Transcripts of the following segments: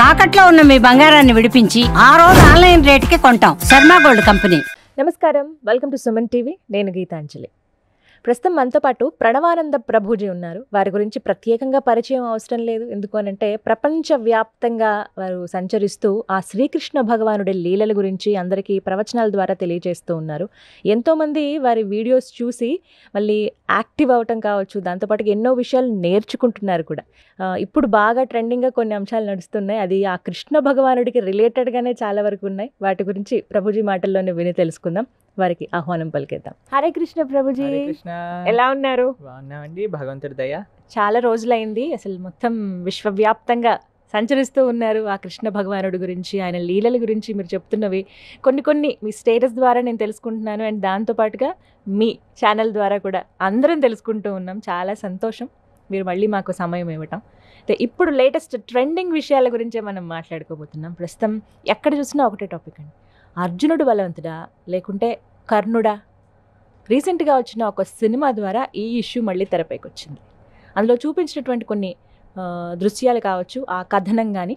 తాకట్లో ఉన్న మీ బంగారాన్ని విడిపించి ఆ రోజు ఆన్లైన్ రేటుకి కొంటాం. Sharma gold company. నమస్కారం, వెల్కమ్ టు సుమన్ టీవీ. నేను గీతాంజలి. ప్రస్తుతం మనతో పాటు ప్రణవానంద ప్రభుజీ ఉన్నారు. వారి గురించి ప్రత్యేకంగా పరిచయం అవసరం లేదు. ఎందుకు అనంటే ప్రపంచవ్యాప్తంగా వారు సంచరిస్తూ ఆ శ్రీకృష్ణ భగవానుడి లీలల గురించి అందరికీ ప్రవచనాల ద్వారా తెలియజేస్తూ ఉన్నారు. ఎంతోమంది వారి వీడియోస్ చూసి మళ్ళీ యాక్టివ్ అవటం కావచ్చు, దాంతోపాటు ఎన్నో విషయాలు నేర్చుకుంటున్నారు కూడా. ఇప్పుడు బాగా ట్రెండింగ్గా కొన్ని అంశాలు నడుస్తున్నాయి. అది ఆ కృష్ణ భగవానుడికి రిలేటెడ్గానే చాలా వరకు ఉన్నాయి. వాటి గురించి ప్రభుజీ మాటల్లోనే విని తెలుసుకుందాం. వారికి ఆహ్వానం పలికేద్దాం. హరే కృష్ణ ప్రభుజీ, ఎలా ఉన్నారు? బాగున్నామండి, భగవంతుడి దయ. చాలా రోజులైంది, అసలు మొత్తం విశ్వవ్యాప్తంగా సంచరిస్తూ ఉన్నారు. ఆ కృష్ణ భగవానుడి గురించి, ఆయన లీలల గురించి మీరు చెప్తున్నవి కొన్ని మీ స్టేటస్ ద్వారా నేను తెలుసుకుంటున్నాను. అండ్ దాంతోపాటుగా మీ ఛానల్ ద్వారా కూడా అందరం తెలుసుకుంటూ ఉన్నాం. చాలా సంతోషం మీరు మళ్ళీ మాకు సమయం ఇవ్వటం. ఇప్పుడు లేటెస్ట్ ట్రెండింగ్ విషయాల గురించే మనం మాట్లాడుకోబోతున్నాం. ప్రస్తుతం ఎక్కడ చూసినా ఒకటే టాపిక్ అండి, అర్జునుడు బలవంతుడా లేకుంటే కర్ణుడా? రీసెంట్గా వచ్చిన ఒక సినిమా ద్వారా ఈ ఇష్యూ మళ్ళీ తెరపైకి వచ్చింది. అందులో చూపించినటువంటి కొన్ని దృశ్యాలు కావచ్చు, ఆ కథనం కానీ,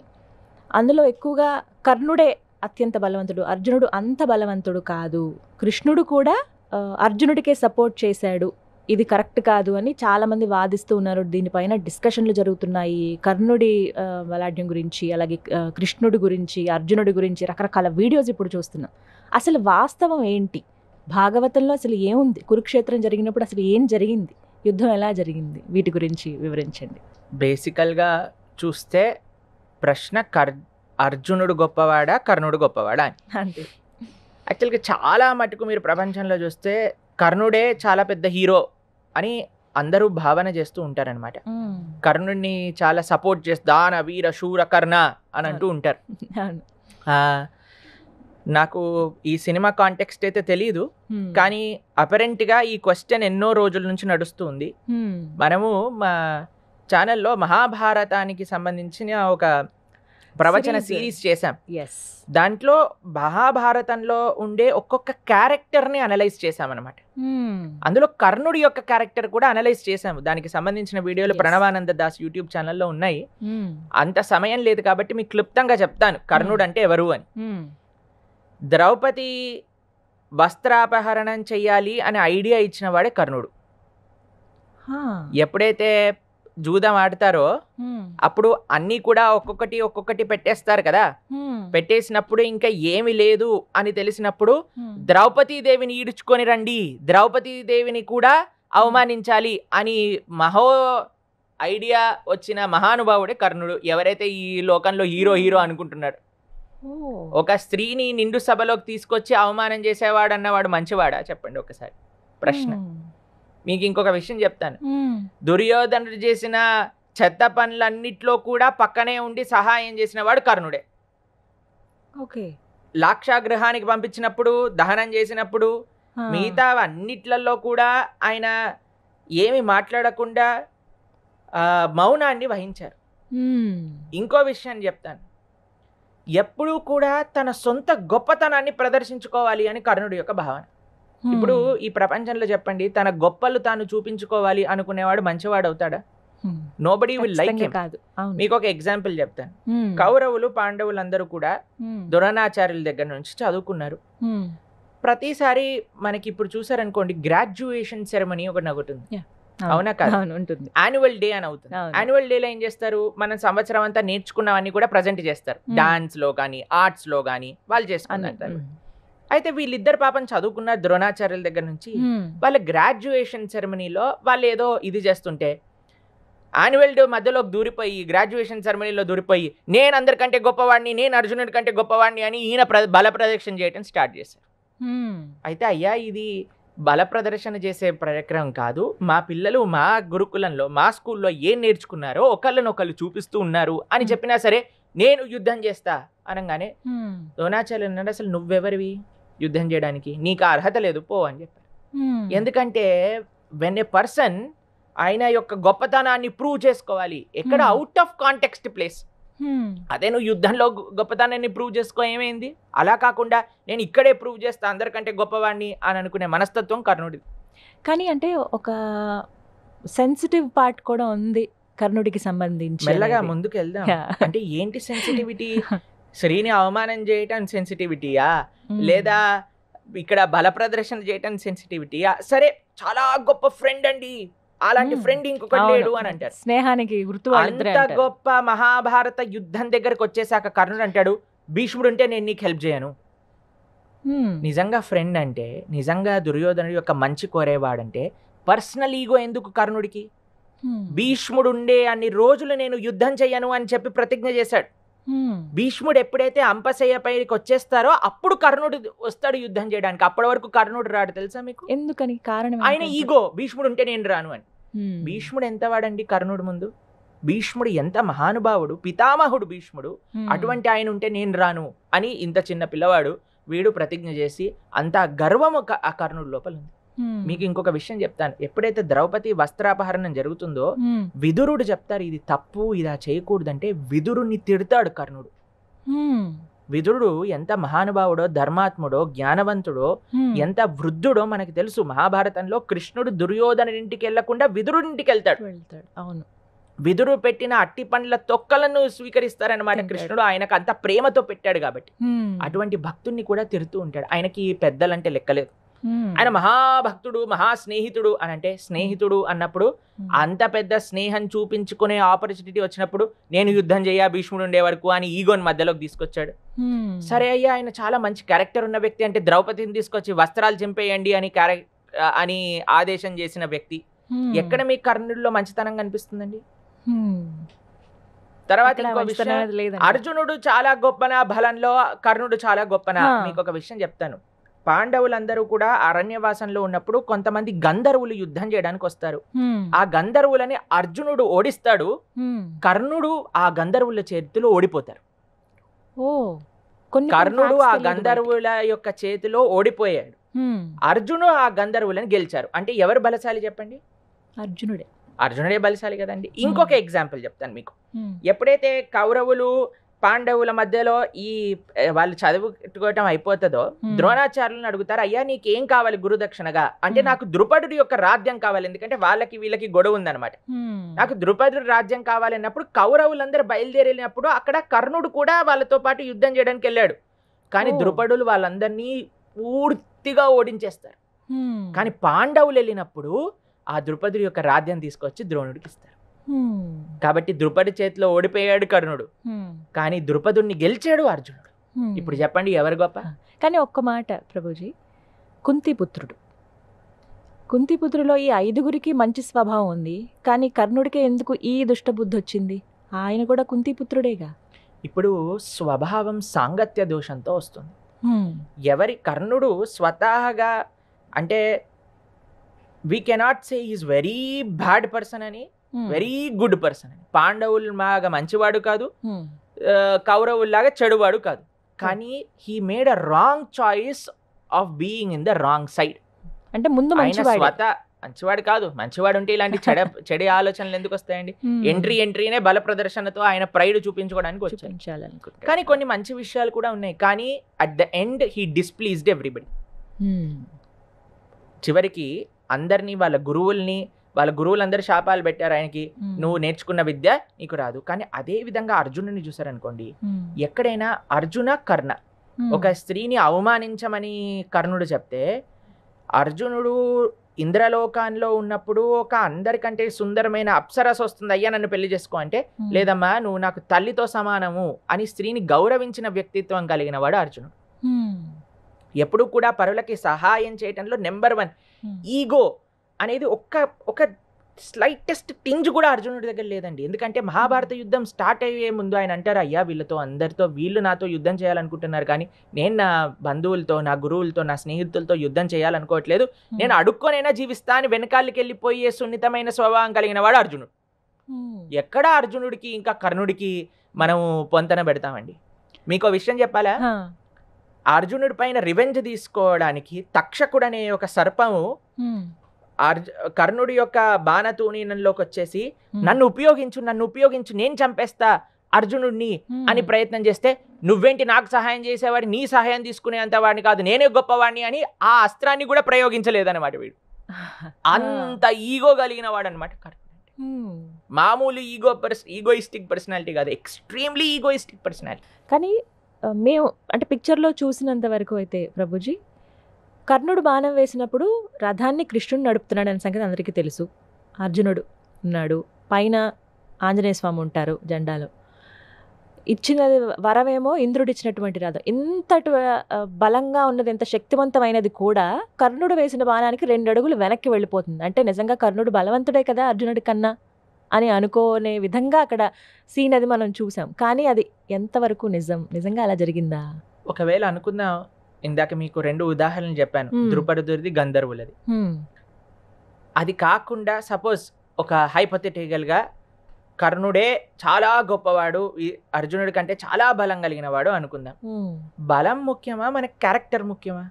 అందులో ఎక్కువగా కర్ణుడే అత్యంత బలవంతుడు, అర్జునుడు అంత బలవంతుడు కాదు, కృష్ణుడు కూడా అర్జునుడికే సపోర్ట్ చేశాడు, ఇది కరెక్ట్ కాదు అని చాలామంది వాదిస్తూ ఉన్నారు. దీనిపైన డిస్కషన్లు జరుగుతున్నాయి. కర్ణుడి బలాఢ్యం గురించి, అలాగే కృష్ణుడి గురించి, అర్జునుడి గురించి రకరకాల వీడియోస్ ఇప్పుడు చూస్తున్నాం. అసలు వాస్తవం ఏంటి? భాగవతంలో అసలు ఏముంది? కురుక్షేత్రం జరిగినప్పుడు అసలు ఏం జరిగింది? యుద్ధం ఎలా జరిగింది? వీటి గురించి వివరించండి. బేసికల్గా చూస్తే ప్రశ్న అర్జునుడు గొప్పవాడా కర్ణుడు గొప్పవాడా అని. అంతే. యాక్చువల్గా చాలా మటుకు మీరు ప్రపంచంలో చూస్తే కర్ణుడే చాలా పెద్ద హీరో అని అందరూ భావన చేస్తూ ఉంటారనమాట. కర్ణుడిని చాలా సపోర్ట్ చేసి దాన వీర శూర కర్ణ అని అంటూ ఉంటారు. నాకు ఈ సినిమా కాంటెక్స్ట్ అయితే తెలీదు, కానీ అపరెంట్గా ఈ క్వశ్చన్ ఎన్నో రోజుల నుంచి నడుస్తుంది. మనము మా ఛానల్లో మహాభారతానికి సంబంధించిన ఒక ప్రవచన సిరీస్ చేశాం. దాంట్లో మహాభారతంలో ఉండే ఒక్కొక్క క్యారెక్టర్ని అనలైజ్ చేశామన్నమాట. అందులో కర్ణుడి యొక్క క్యారెక్టర్ కూడా అనలైజ్ చేశాము. దానికి సంబంధించిన వీడియోలు ప్రణవానంద దాస్ యూట్యూబ్ ఛానల్లో ఉన్నాయి. అంత సమయం లేదు కాబట్టి మీకు క్లుప్తంగా చెప్తాను కర్ణుడు అంటే ఎవరు అని. ద్రౌపది వస్త్రాపహరణం చెయ్యాలి అనే ఐడియా ఇచ్చిన వాడే కర్ణుడు. ఎప్పుడైతే జూదం ఆడతారో అప్పుడు అన్నీ కూడా ఒక్కొక్కటి పెట్టేస్తారు కదా. పెట్టేసినప్పుడు ఇంకా ఏమి లేదు అని తెలిసినప్పుడు ద్రౌపదీదేవిని ఈడ్చుకొని రండి, ద్రౌపదీదేవిని కూడా అవమానించాలి అని ఐడియా వచ్చిన మహానుభావుడే కర్ణుడు. ఎవరైతే ఈ లోకంలో హీరో అనుకుంటున్నాడు. ఒక స్త్రీని నిండు సభలోకి తీసుకొచ్చి అవమానం చేసేవాడు అన్నవాడు మంచివాడా చెప్పండి ఒకసారి ప్రశ్న. మీకు ఇంకొక విషయం చెప్తాను. దుర్యోధనుడు చేసిన చెత్త పనులన్నిట్లో కూడా పక్కనే ఉండి సహాయం చేసిన వాడు కర్ణుడే. లాక్షాగృహానికి పంపించినప్పుడు, దహనం చేసినప్పుడు, మిగతా అన్నిట్లలో కూడా ఆయన ఏమి మాట్లాడకుండా మౌనాన్ని వహించారు. ఇంకో విషయాన్ని చెప్తాను, ఎప్పుడూ కూడా తన సొంత గొప్పతనాన్ని ప్రదర్శించుకోవాలి అని కర్ణుడి యొక్క భావన. ఇప్పుడు ఈ ప్రపంచంలో చెప్పండి, తన గొప్పలు తాను చూపించుకోవాలి అనుకునేవాడు మంచివాడు అవుతాడా? Nobody will like him. మీకు ఒక ఎగ్జాంపుల్ చెప్తాను. కౌరవులు పాండవులు అందరూ కూడా ద్రోణాచార్యుల దగ్గర నుంచి చదువుకున్నారు. ప్రతిసారి మనకి ఇప్పుడు చూసారనుకోండి, గ్రాడ్యుయేషన్ సెరమనీ ఒకటి ఉంటుంది, అవునా కాదు? యాన్యువల్ డే అని అవుతుంది. యాన్యువల్ డేలో ఏం చేస్తారు, మనం సంవత్సరం అంతా నేర్చుకున్నవన్నీ కూడా ప్రజెంట్ చేస్తారు. డాన్స్ లో కానీ ఆర్ట్స్ లో కానీ వాళ్ళు చేసుకుంటారు. అయితే వీళ్ళిద్దరు పాపం చదువుకున్నారు ద్రోణాచార్యుల దగ్గర నుంచి. వాళ్ళ గ్రాడ్యుయేషన్ సెరమనీలో వాళ్ళు ఏదో ఇది చేస్తుంటే యాన్యువల్ డే మధ్యలోకి దూరిపోయి, గ్రాడ్యుయేషన్ సెరమనీలో దూరిపోయి, నేను అందరికంటే గొప్పవాడిని, నేను అర్జునుడి కంటే గొప్పవాడిని అని ఈయన బల ప్రదర్శన చేయడం స్టార్ట్ చేశారు. అయితే అయ్యా, ఇది బల ప్రదర్శన చేసే కార్యక్రమం కాదు. మా పిల్లలు మా గురుకులంలో మా స్కూల్లో ఏం నేర్చుకున్నారో ఒకళ్ళనొకళ్ళు చూపిస్తూ ఉన్నారు అని చెప్పినా సరే నేను యుద్ధం చేస్తా అనగానే ద్రోణాచార్యులు అన్నాడు, అసలు నువ్వెవరివి యుద్ధం చేయడానికి? నీకు అర్హత లేదు, పో అని చెప్పారు. ఎందుకంటే వెన్ ఏ పర్సన్ ఆయన యొక్క గొప్పతనాన్ని ప్రూవ్ చేసుకోవాలి, ఎక్కడ అవుట్ ఆఫ్ కాంటెక్స్ట్ ప్లేస్. అదే నువ్వు యుద్ధంలో గొప్పతనాన్ని ప్రూవ్ చేసుకో, ఏమైంది? అలా కాకుండా నేను ఇక్కడే ప్రూవ్ చేస్తా అందరికంటే గొప్పవాడిని అని అనుకునే మనస్తత్వం కర్ణుడిది. కానీ అంటే ఒక సెన్సిటివ్ పార్ట్ కూడా ఉంది కర్ణుడికి సంబంధించి మెల్లగా అనేది. ముందుకు వెళ్దాం. Yeah. అంటే ఏంటి సెన్సిటివిటీ? శ్రీని అవమానం చేయటం సెన్సిటివిటీయా, Hmm. లేదా ఇక్కడ బల ప్రదర్శన చేయటం సెన్సిటివిటీయా? సరే, చాలా గొప్ప ఫ్రెండ్ అండి, అలాంటి ఫ్రెండ్ ఇంకొకటి అవును. లేడు అని అంటారు. స్నేహానికి గుర్తు వాళ్ళిద్దరే అంత అంటారు. గొప్ప మహాభారత యుద్ధం దగ్గరకు వచ్చేసాక కర్ణుడు అంటాడు, భీష్ముడు ఉంటే నేను నీకు హెల్ప్ చేయను. నిజంగా ఫ్రెండ్ అంటే, నిజంగా దుర్యోధనుడి యొక్క మంచి కోరేవాడంటే పర్సనల్ ఈగో ఎందుకు కర్ణుడికి? భీష్ముడు ఉండే అన్ని రోజులు నేను యుద్ధం చెయ్యను అని చెప్పి ప్రతిజ్ఞ చేశాడు. భీష్ముడు ఎప్పుడైతే అంపశయ్య పైకి వచ్చేస్తారో అప్పుడు కర్ణుడు వస్తాడు యుద్ధం చేయడానికి. అప్పటి వరకు కర్ణుడు రాడు. తెలుసా మీకు ఎందుకని? కారణం ఆయన ఈగో, భీష్ముడు ఉంటే నేను రాను అని. భీష్ముడు ఎంత వాడండి కర్ణుడు ముందు? భీష్ముడు ఎంత మహానుభావుడు, పితామహుడు భీష్ముడు. అటువంటి ఆయన ఉంటే నేను రాను అని ఇంత చిన్న పిల్లవాడు వీడు ప్రతిజ్ఞ చేసి అంత గర్వము ఆ కర్ణుడి లోపల ఉంది. మీకు ఇంకొక విషయం చెప్తాను. ఎప్పుడైతే ద్రౌపది వస్త్రాపహరణం జరుగుతుందో విదురుడు చెప్తారు ఇది తప్పు, ఇలా చేయకూడదంటే విదురుని తిడతాడు కర్ణుడు. విదురుడు ఎంత మహానుభావుడో, ధర్మాత్ముడో, జ్ఞానవంతుడో, ఎంత వృద్ధుడో మనకి తెలుసు. మహాభారతంలో కృష్ణుడు దుర్యోధనుడింటికి వెళ్లకుండా విదురుడింటికి వెళ్తాడు. అవును. విదురు పెట్టిన అట్టి పండ్ల తొక్కలను స్వీకరిస్తారనమాట కృష్ణుడు. ఆయనకు అంత ప్రేమతో పెట్టాడు కాబట్టి. అటువంటి భక్తుడిని కూడా తిడుతూ ఉంటాడు. ఆయనకి పెద్దలంటే లెక్కలేదు. ఆయన మహాభక్తుడు, మహాస్నేహితుడు అని అంటే, స్నేహితుడు అన్నప్పుడు అంత పెద్ద స్నేహం చూపించుకునే ఆపర్చునిటీ వచ్చినప్పుడు నేను యుద్ధం చేయ భీష్ముడు ఉండే వరకు అని ఈగోని మధ్యలోకి తీసుకొచ్చాడు. సరే అయ్యా, ఆయన చాలా మంచి క్యారెక్టర్ ఉన్న వ్యక్తి అంటే ద్రౌపదిని తీసుకొచ్చి వస్త్రాలు చింపేయండి అని ఆదేశం చేసిన వ్యక్తి. ఎక్కడ మీకు కర్ణుడిలో మంచితనం కనిపిస్తుందండి? తర్వాత ఇంకో విషయం, అర్జునుడు చాలా గొప్పనా బలంలో, కర్ణుడు చాలా గొప్పనా? మీకు ఒక విషయం చెప్తాను. పాండవులందరూ కూడా అరణ్యవాసంలో ఉన్నప్పుడు కొంతమంది గంధర్వులు యుద్ధం చేయడానికి వస్తారు. ఆ గంధర్వులని అర్జునుడు ఓడిస్తాడు, కర్ణుడు ఆ గంధర్వుల చేతిలో ఓడిపోతారు. కర్ణుడు ఆ గంధర్వుల యొక్క చేతిలో ఓడిపోయాడు, అర్జును ఆ గంధర్వులను గెలిచారు. అంటే ఎవరు బలశాలి చెప్పండి? అర్జునుడే బలశాలి కదండి. ఇంకొక ఎగ్జాంపుల్ చెప్తాను మీకు. ఎప్పుడైతే కౌరవులు పాండవుల మధ్యలో వాళ్ళు చదువుకోవటం అయిపోతుందో ద్రోణాచార్యులను అడుగుతారు, అయ్యా నీకేం కావాలి గురుదక్షిణగా అంటే, నాకు ద్రుపదుడి యొక్క రాజ్యం కావాలి, ఎందుకంటే వాళ్ళకి వీళ్ళకి గొడవ ఉందన్నమాట. నాకు ద్రుపదుడి రాజ్యం కావాలన్నప్పుడు కౌరవులందరూ బయలుదేరినప్పుడు అక్కడ కర్ణుడు కూడా వాళ్ళతో పాటు యుద్ధం చేయడానికి వెళ్ళాడు. కానీ ద్రుపదులు వాళ్ళందరినీ పూర్తిగా ఓడించేస్తారు. కానీ పాండవులు వెళ్ళినప్పుడు ఆ ద్రుపదుడి యొక్క రాజ్యం తీసుకొచ్చి ద్రోణుడికి ఇస్తారు. కాబట్టి ద్రుపది చేతిలో ఓడిపోయాడు కర్ణుడు, కానీ ద్రుపదుడిని గెలిచాడు అర్జునుడు. ఇప్పుడు చెప్పండి ఎవరు గొప్ప? కానీ ఒక్క మాట ప్రభుజీ, కుంతిపుత్రులో ఈ 5గురికి మంచి స్వభావం ఉంది, కానీ కర్ణుడికి ఎందుకు ఈ దుష్టబుద్ధి వచ్చింది? ఆయన కూడా కుంతిపుత్రుడేగా. ఇప్పుడు స్వభావం సాంగత్య దోషంతో వస్తుంది. కర్ణుడు స్వతహాగా అంటే we cannot say is very bad person అని, వెరీ గుడ్ పర్సన్ అని. పాండవుల్లాగా మంచివాడు కాదు, కౌరవుల్లాగా చెడువాడు కాదు. కానీ he made a wrong choice of being in the wrong side. అంటే ముందు మంచివాడు కాదు. మంచివాడు ఉంటే ఇలాంటి చెడు ఆలోచనలు ఎందుకు వస్తాయండి? ఎంట్రీనే బల ప్రదర్శనతో ఆయన ప్రైడ్ చూపించుకోవడానికి వచ్చాడు. కానీ కొన్ని మంచి విషయాలు కూడా ఉన్నాయి. కానీ at the end he displeased everybody. చివరికి అందరినీ వాళ్ళ గురువులందరూ శాపాలు పెట్టారు ఆయనకి, నువ్వు నేర్చుకున్న విద్య నీకు రాదు. కానీ అదే విధంగా అర్జునుడిని చూసారనుకోండి, ఎక్కడైనా అర్జున కర్ణ ఒక స్త్రీని అవమానించమని కర్ణుడు చెప్తే, అర్జునుడు ఇంద్రలోకాల్లో ఉన్నప్పుడు ఒక అందరికంటే సుందరమైన అప్సరస్ వస్తుంది, అయ్యా నన్ను పెళ్లి చేసుకో అంటే, లేదమ్మా నువ్వు నాకు తల్లితో సమానము అని స్త్రీని గౌరవించిన వ్యక్తిత్వం కలిగిన వాడు అర్జునుడు. ఎప్పుడు కూడా పరులకి సహాయం చేయటంలో నెంబర్ 1. ఈగో అనేది ఒక స్లైటెస్ట్ టింజ్ కూడా అర్జునుడి దగ్గర లేదండి. ఎందుకంటే మహాభారత యుద్ధం స్టార్ట్ అయ్యే ముందు ఆయన అంటారు, అయ్యా వీళ్ళు నాతో యుద్ధం చేయాలనుకుంటున్నారు, కానీ నేను నా బంధువులతో, నా గురువులతో, నా స్నేహితులతో యుద్ధం చేయాలనుకోవట్లేదు, నేను అడుక్కొనైనా జీవిస్తా అని వెనకాలకి వెళ్ళిపోయే సున్నితమైన స్వభావం కలిగిన వాడు అర్జునుడు. ఎక్కడ అర్జునుడికి ఇంకా కర్ణుడికి మనము పొంతన పెడతామండి? మీకు విషయం చెప్పాలా? అర్జునుడి పైన రివెంజ్ తీసుకోవడానికి తక్షకుడు అనే ఒక సర్పము కర్ణుడి యొక్క బాణతూణీనంలోకి వచ్చేసి నన్ను ఉపయోగించు నేను చంపేస్తా అర్జునుడిని అని ప్రయత్నం చేస్తే, నువ్వేంటి నాకు సహాయం చేసేవాడి, నీ సహాయం తీసుకునేంత వాడిని కాదు, నేనే గొప్పవాడిని అని ఆ అస్త్రాన్ని కూడా ప్రయోగించలేదన్నమాట వీడు. అంత ఈగో కలిగిన వాడు అనమాట కర్ణుడు. మామూలు ఈగోయిస్టిక్ పర్సనాలిటీ కాదు, ఎక్స్ట్రీమ్లీ ఈగోయిస్టిక్ పర్సనాలిటీ. కానీ మేము అంటే పిక్చర్లో చూసినంత వరకు అయితే ప్రభుజీ, కర్ణుడు బాణం వేసినప్పుడు రథాన్ని కృష్ణుడు నడుపుతున్నాడు అనే సంగతి అందరికీ తెలుసు. అర్జునుడు ఉన్నాడు, పైన ఆంజనేయ స్వామి ఉంటారు జెండాలో. ఇచ్చినది వరమేమో ఇంద్రుడు ఇచ్చినటువంటి రథం. ఇంతటి బలంగా ఉన్నది, ఎంత శక్తివంతమైనది కూడా కర్ణుడు వేసిన బాణానికి 2 అడుగులు వెనక్కి వెళ్ళిపోతుంది. అంటే నిజంగా కర్ణుడు బలవంతుడే కదా అర్జునుడి కన్నా అని అనుకోనే విధంగా అక్కడ సీన్ అది మనం చూసాం. కానీ అది ఎంతవరకు నిజంగా అలా జరిగిందా? ఒకవేళ అనుకుందాం, ఇందాక మీకు 2 ఉదాహరణలు చెప్పాను, ద్రుపదుడిది, గంధర్వులది. అది కాకుండా సపోజ్ ఒక హైపోథెటికల్ గా కర్ణుడే చాలా గొప్పవాడు, అర్జునుడి కంటే చాలా బలం కలిగిన వాడు అనుకుందాం. బలం ముఖ్యమా, మనకి క్యారెక్టర్ ముఖ్యమా?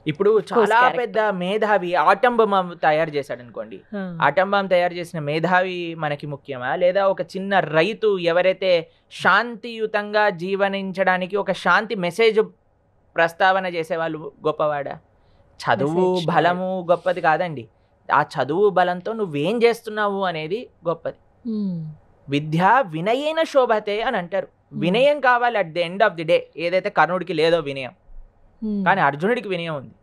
ఇప్పుడు చాలా పెద్ద మేధావి ఆటం బాంబ్ తయారు చేశాడు అనుకోండి, ఆటం బాంబ్ తయారు చేసిన మేధావి మనకి ముఖ్యమా, లేదా ఒక చిన్న రైతు ఎవరైతే శాంతియుతంగా జీవనించడానికి ఒక శాంతి మెసేజ్ ప్రస్తావన చేసేవాళ్ళు గొప్పవాడా? చదువు బలము గొప్పది కాదండి, ఆ చదువు బలంతో నువ్వేం చేస్తున్నావు అనేది గొప్పది. విద్య వినయేన శోభతే అని అంటారు. వినయం కావాలి at the end of the day. ఏదైతే కర్ణుడికి లేదో వినయం, కానీ అర్జునుడికి వినయం ఉంది.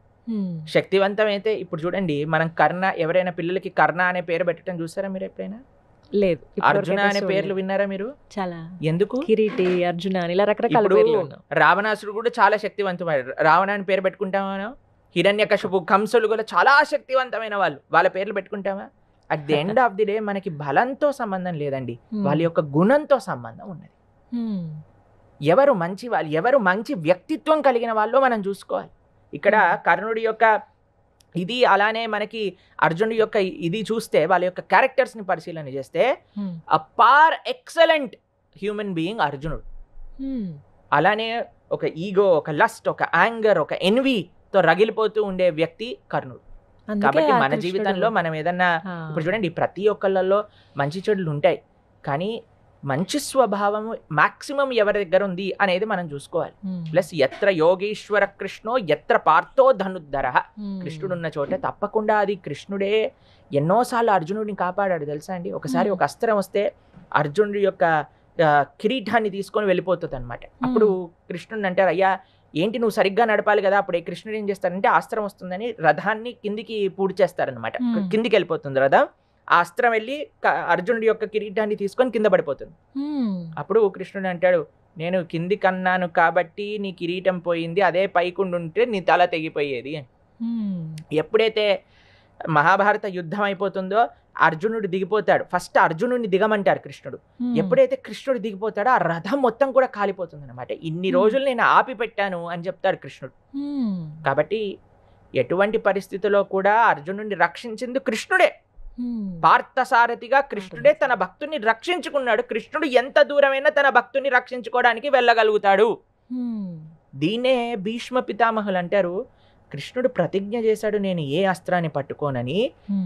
శక్తివంతమైతే ఇప్పుడు చూడండి, మనం కర్ణ, ఎవరైనా పిల్లలకి కర్ణ అనే పేరు పెట్టడం చూసారా మీరు ఎప్పుడైనా? లేదు. అర్జున అనే పేర్లు విన్నారా మీరు? చాలా. ఎందుకు? కిరీటి, అర్జున ఇలా రకరకాల పేర్లు. రావణాసుడు కూడా చాలా శక్తివంతమైన, రావణ అని పేరు పెట్టుకుంటామా? హిరణ్యకశిపు, కంసులు కూడా చాలా శక్తివంతమైన వాళ్ళు, వాళ్ళ పేర్లు పెట్టుకుంటామా? At the end of the day మనకి బలంతో సంబంధం లేదండి, వాళ్ళ యొక్క గుణంతో సంబంధం ఉన్నది. ఎవరు మంచి వాళ్ళు, ఎవరు మంచి వ్యక్తిత్వం కలిగిన వాళ్ళు మనం చూసుకోవాలి. ఇక్కడ కర్ణుడి యొక్క ఇది, అలానే మనకి అర్జునుడి యొక్క ఇది చూస్తే, వాళ్ళ యొక్క క్యారెక్టర్స్ ని పరిశీలన చేస్తే అ పార్ ఎక్సలెంట్ హ్యూమన్ బీయింగ్ అర్జునుడు. అలానే ఒక ఈగో, ఒక లస్ట్, ఒక యాంగర్, ఒక ఎన్వీ తో రగిలిపోతూ ఉండే వ్యక్తి కర్ణుడు. కాబట్టి మన జీవితంలో మనం ఏదన్నా, ఇప్పుడు చూడండి, ప్రతి ఒక్కళ్ళలో మంచి చెడులు ఉంటాయి, కానీ మంచి స్వభావం మాక్సిమం ఎవరి దగ్గర ఉంది అనేది మనం చూసుకోవాలి. ప్లస్ ఎత్ర యోగేశ్వర కృష్ణో ఎత్ర పార్థో ధనుద్ధర, కృష్ణుడు ఉన్న చోట తప్పకుండా అది కృష్ణుడే. ఎన్నోసార్లు అర్జునుడిని కాపాడాడు తెలుసా అండి. ఒకసారి ఒక అస్త్రం వస్తే అర్జునుడి యొక్క కిరీటాన్ని తీసుకొని వెళ్ళిపోతుంది అనమాట. అప్పుడు కృష్ణుడు అంటారు, అయ్యా ఏంటి నువ్వు సరిగ్గా నడపాలి కదా. అప్పుడు కృష్ణుడు ఏం చేస్తారంటే, అస్త్రం వస్తుందని రథాన్ని కిందికి పూడి చేస్తారనమాట. కిందికి వెళ్ళిపోతుంది రథం, ఆ అస్త్రం వెళ్ళి అర్జునుడి యొక్క కిరీటాన్ని తీసుకొని కింద పడిపోతుంది. అప్పుడు కృష్ణుడు అంటాడు, నేను కింది కన్నాను కాబట్టి నీ కిరీటం పోయింది, అదే పైకుండి ఉంటే నీ తల తెగిపోయేది అని. ఎప్పుడైతే మహాభారత యుద్ధం అయిపోతుందో అర్జునుడు దిగిపోతాడు. ఫస్ట్ అర్జునుడిని దిగమంటారు కృష్ణుడు. ఎప్పుడైతే కృష్ణుడు దిగిపోతాడో ఆ రథం మొత్తం కూడా కాలిపోతుంది అనమాట. ఇన్ని రోజులు నేను ఆపి పెట్టాను అని చెప్తాడు కృష్ణుడు. కాబట్టి ఎటువంటి పరిస్థితిలో కూడా అర్జునుడిని రక్షించింది కృష్ణుడే. పార్థసారథిగా కృష్ణుడే తన భక్తుని రక్షించుకున్నాడు. కృష్ణుడు ఎంత దూరమైనా తన భక్తుని రక్షించుకోవడానికి వెళ్ళగలుగుతాడు. దీన్నే భీష్మ పితామహులు అంటారు, కృష్ణుడు ప్రతిజ్ఞ చేశాడు నేను ఏ అస్త్రాన్ని పట్టుకోనని,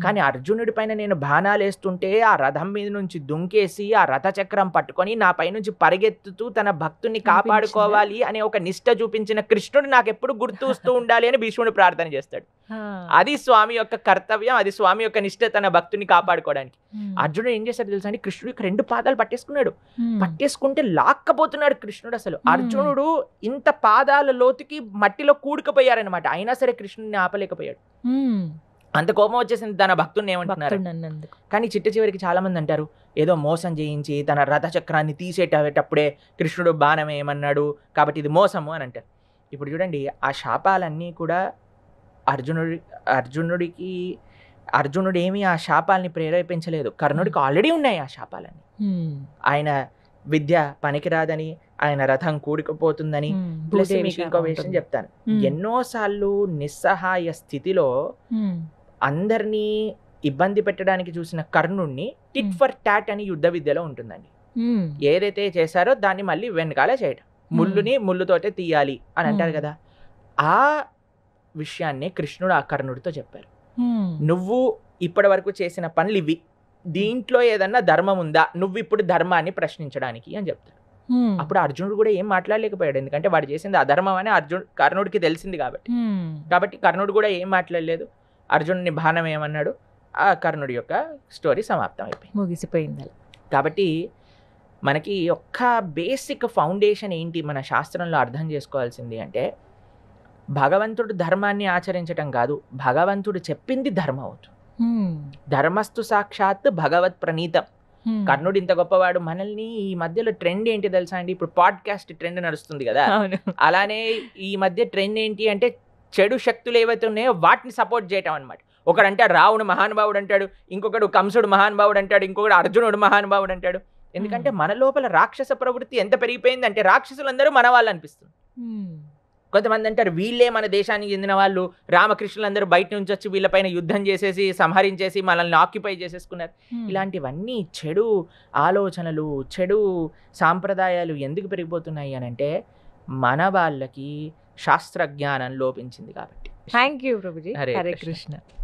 కానీ అర్జునుడి పైన నేను బాణాలు వేస్తుంటే ఆ రథం మీద నుంచి దుంకేసి ఆ రథ చక్రం పట్టుకొని నా పై నుంచి పరిగెత్తుతూ తన భక్తుని కాపాడుకోవాలి అనే ఒక నిష్ట చూపించిన కృష్ణుడు నాకు ఎప్పుడు గుర్తూస్తూ ఉండాలి అని భీష్ముడు ప్రార్థన చేస్తాడు. అది స్వామి యొక్క కర్తవ్యం, అది స్వామి యొక్క నిష్ట, తన భక్తుని కాపాడుకోవడానికి. అర్జునుడు ఏం చేశాడు తెలుసా అండి, కృష్ణుడు 2 పాదాలు పట్టేసుకున్నాడు. పట్టేసుకుంటే లాక్కపోతున్నాడు కృష్ణుడు. అసలు అర్జునుడు ఇంత పాదాల లోతుకి మట్టిలో కూడుకుపోయారనమాట, అయినా సరే కృష్ణుడిని ఆపలేకపోయాడు. అంత కోపం వచ్చేసింది తన భక్తుడిని ఏమంటున్నారు. కానీ చిట్ట చివరికి చాలా మంది అంటారు, ఏదో మోసం చేయించి తన రథ చక్రాన్ని తీసేటప్పుడే కృష్ణుడు బాణం ఏమన్నాడు కాబట్టి ఇది మోసము అని అంటారు. ఇప్పుడు చూడండి, ఆ శాపాలన్నీ కూడా అర్జునుడు ఏమీ ఆ శాపాలని ప్రేరేపించలేదు. కర్ణుడికి ఆల్రెడీ ఉన్నాయి ఆ శాపాలన్నీ. ఆయన విద్య పనికిరాదని, ఆయన రథం కూడుకుపోతుందని. ప్లస్ మీకు ఇంకో విషయం చెప్తాను, ఎన్నోసార్లు నిస్సహాయ స్థితిలో అందరినీ ఇబ్బంది పెట్టడానికి చూసిన కర్ణుడిని టిట్ ఫర్ టాట్ అని యుద్ధ విద్యలో ఉంటుందండి. ఏదైతే చేశారో దాన్ని మళ్ళీ వెనకాలే చేయడం, ముళ్ళుని ముళ్ళుతోటే తీయాలి అని అంటారు కదా. ఆ విషయాన్ని కృష్ణుడు ఆ కర్ణుడితో చెప్పారు. నువ్వు ఇప్పటి వరకు చేసిన పనులు ఇవి, దీంట్లో ఏదన్నా ధర్మం ఉందా, నువ్వు ఇప్పుడు ధర్మాన్ని ప్రశ్నించడానికి అని చెప్తారు. అప్పుడు అర్జునుడు కూడా ఏం మాట్లాడలేకపోయాడు, ఎందుకంటే వాడు చేసింది అధర్మం అని కర్ణుడికి తెలిసింది కాబట్టి కర్ణుడు కూడా ఏం మాట్లాడలేదు. అర్జునుడిని బాణం ఏమన్నాడు, ఆ కర్ణుడి యొక్క స్టోరీ సమాప్తం అయిపోయింది. ముగిసిపోయింది అలా. కాబట్టి మనకి ఒక్క బేసిక్ ఫౌండేషన్ ఏంటి మన శాస్త్రంలో అర్థం చేసుకోవాల్సింది అంటే, భగవంతుడు ధర్మాన్ని ఆచరించటం కాదు, భగవంతుడు చెప్పింది ధర్మం అవుతుంది. ధర్మస్తు సాక్షాత్ భగవత్ ప్రణీతం. కర్ణుడు ఇంత గొప్పవాడు. మనల్ని ఈ మధ్యలో ట్రెండ్ ఏంటి తెలుసా అండి, ఇప్పుడు పాడ్కాస్ట్ ట్రెండ్ నడుస్తుంది కదా, అవును. అలానే ఈ మధ్య ట్రెండ్ ఏంటి అంటే చెడు శక్తులు ఏవైతే ఉన్నాయో వాటిని సపోర్ట్ చేయటం అనమాట. ఒకడంటే రావణుడు మహానుభావుడు అంటాడు, ఇంకొకడు కంసుడు మహానుభావుడు అంటాడు, ఇంకొకడు అర్జునుడు మహానుభావుడు అంటాడు. ఎందుకంటే మన లోపల రాక్షస ప్రవృత్తి ఎంత పెరిగిపోయింది అంటే రాక్షసులందరూ మన వాళ్ళు అనిపిస్తుంది. కొంతమంది అంటారు వీళ్ళే మన దేశానికి చెందిన వాళ్ళు, రామకృష్ణులందరూ బయట నుంచి వచ్చి వీళ్ళపైన యుద్ధం చేసేసి సంహరించేసి మనల్ని ఆక్యుపై చేసేసుకున్నారు. ఇలాంటివన్నీ చెడు ఆలోచనలు, చెడు సాంప్రదాయాలు ఎందుకు పెరిగిపోతున్నాయి అని అంటే మన వాళ్ళకి శాస్త్రజ్ఞానం లోపించింది కాబట్టి. Thank you Prabhuji. హరే హరే కృష్ణ. కృష్ణ.